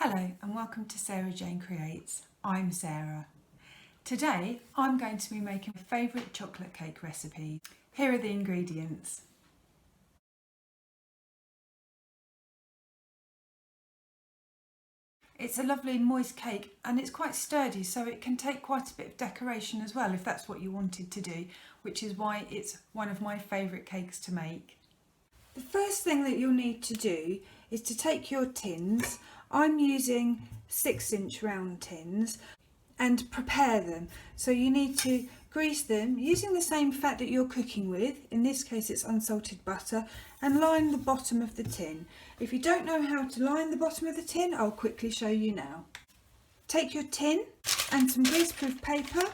Hello and welcome to SarahJane Creates. I'm Sarah. Today I'm going to be making my favourite chocolate cake recipe. Here are the ingredients. It's a lovely moist cake and it's quite sturdy, so it can take quite a bit of decoration as well if that's what you wanted to do, which is why it's one of my favourite cakes to make. The first thing that you'll need to do is to take your tins. I'm using 6-inch round tins and prepare them. So you need to grease them using the same fat that you're cooking with. In this case it's unsalted butter, and line the bottom of the tin. If you don't know how to line the bottom of the tin, I'll quickly show you now. Take your tin and some greaseproof paper,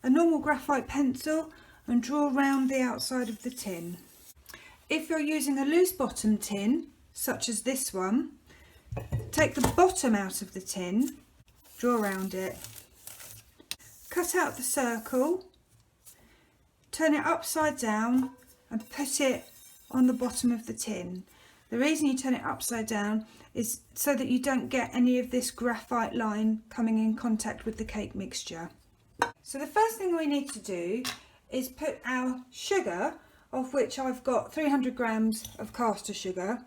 a normal graphite pencil, and draw round the outside of the tin. If you're using a loose bottom tin, such as this one, take the bottom out of the tin, draw around it, cut out the circle, turn it upside down and put it on the bottom of the tin. The reason you turn it upside down is so that you don't get any of this graphite line coming in contact with the cake mixture. So the first thing we need to do is put our sugar, of which I've got 300 grams of caster sugar,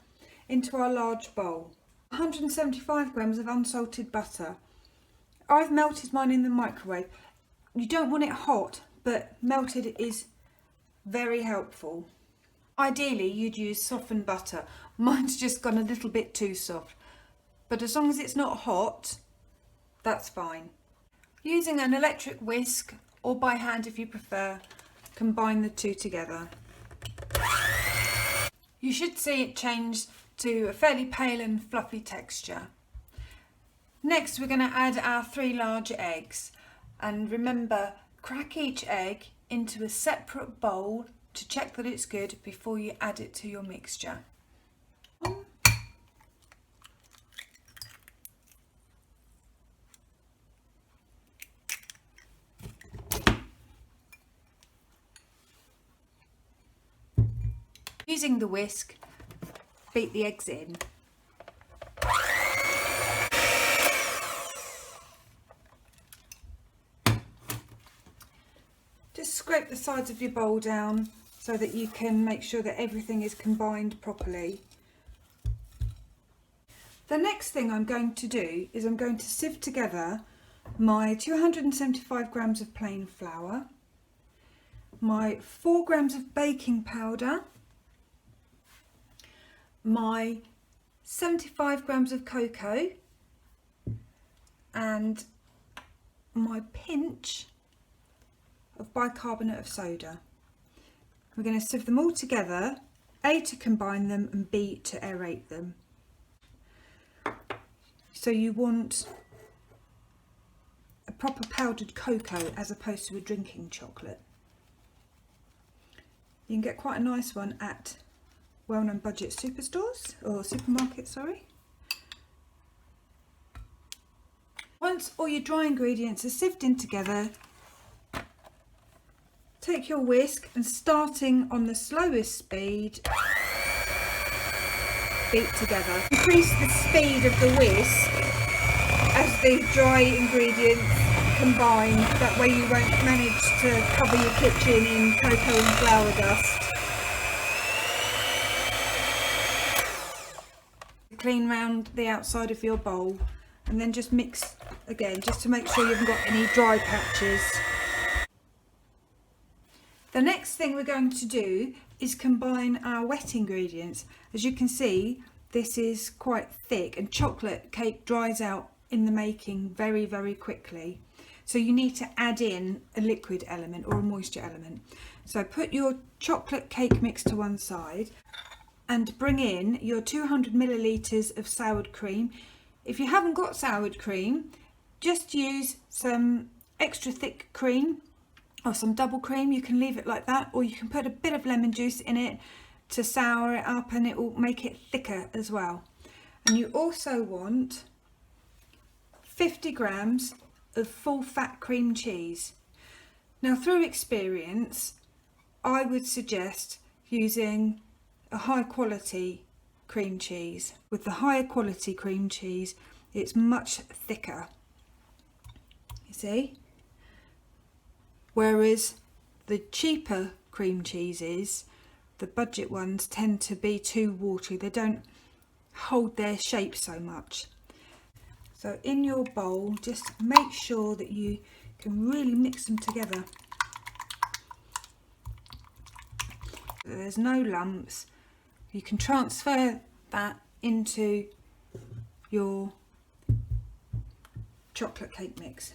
into our large bowl. 175 grams of unsalted butter. I've melted mine in the microwave. You don't want it hot, but melted is very helpful. Ideally you'd use softened butter. Mine's just gone a little bit too soft, but as long as it's not hot, that's fine. Using an electric whisk, or by hand if you prefer, combine the two together. You should see it change to a fairly pale and fluffy texture. Next we're going to add our 3 large eggs, and remember, crack each egg into a separate bowl to check that it's good before you add it to your mixture. Using the whisk, beat the eggs in. Just scrape the sides of your bowl down so that you can make sure that everything is combined properly. The next thing I'm going to do is I'm going to sieve together my 275 grams of plain flour, my 4 grams of baking powder, my 75 grams of cocoa, and my pinch of bicarbonate of soda. We're going to sieve them all together, A, to combine them, and B, to aerate them. So you want a proper powdered cocoa as opposed to a drinking chocolate. You can get quite a nice one at well-known budget superstores, or supermarkets, sorry. Once all your dry ingredients are sieved in together, take your whisk and, starting on the slowest speed, beat together. Increase the speed of the whisk as the dry ingredients combine, that way you won't manage to cover your kitchen in cocoa and flour dust. Clean round the outside of your bowl and then just mix again, just to make sure you haven't got any dry patches. The next thing we're going to do is combine our wet ingredients. As you can see, this is quite thick, and chocolate cake dries out in the making very, very quickly. So you need to add in a liquid element or a moisture element. So put your chocolate cake mix to one side and bring in your 200 millilitres of soured cream. If you haven't got soured cream, just use some extra thick cream or some double cream. You can leave it like that, or you can put a bit of lemon juice in it to sour it up, and it will make it thicker as well. And you also want 50 grams of full fat cream cheese. Now, through experience, I would suggest using a high quality cream cheese. With the higher quality cream cheese, it's much thicker, you see, whereas the cheaper cream cheeses, the budget ones, tend to be too watery. They don't hold their shape so much. So in your bowl, just make sure that you can really mix them together. There's no lumps. You can transfer that into your chocolate cake mix.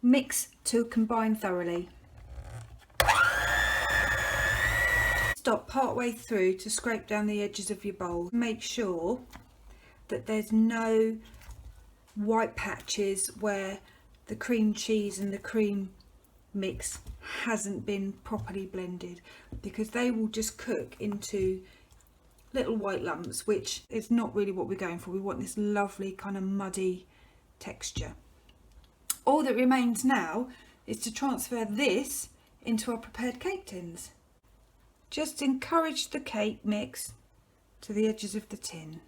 Mix to combine thoroughly. Stop partway through to scrape down the edges of your bowl. Make sure that there's no white patches where the cream cheese and the cream mix hasn't been properly blended, because they will just cook into little white lumps, which is not really what we're going for. We want this lovely kind of muddy texture. All that remains now is to transfer this into our prepared cake tins. Just encourage the cake mix to the edges of the tin.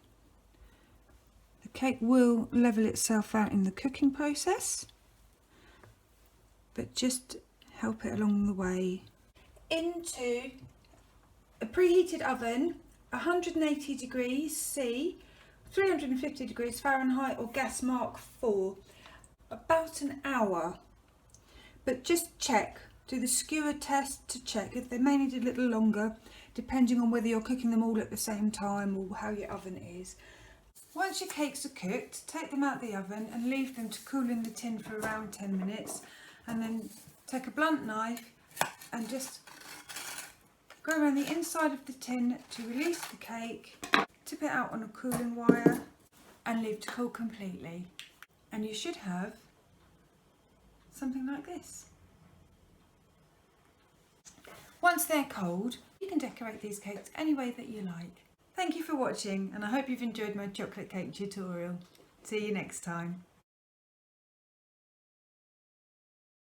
The cake will level itself out in the cooking process, but just help it along the way. Into a preheated oven, 180 degrees C, 350 degrees Fahrenheit or gas mark 4, about an hour. But just check, do the skewer test to check if they may need a little longer, depending on whether you're cooking them all at the same time or how your oven is. Once your cakes are cooked, take them out of the oven and leave them to cool in the tin for around 10 minutes, and then take a blunt knife and just go around the inside of the tin to release the cake, tip it out on a cooling wire and leave to cool completely. And you should have something like this. Once they're cold, you can decorate these cakes any way that you like. Thank you for watching, and I hope you've enjoyed my chocolate cake tutorial. See you next time.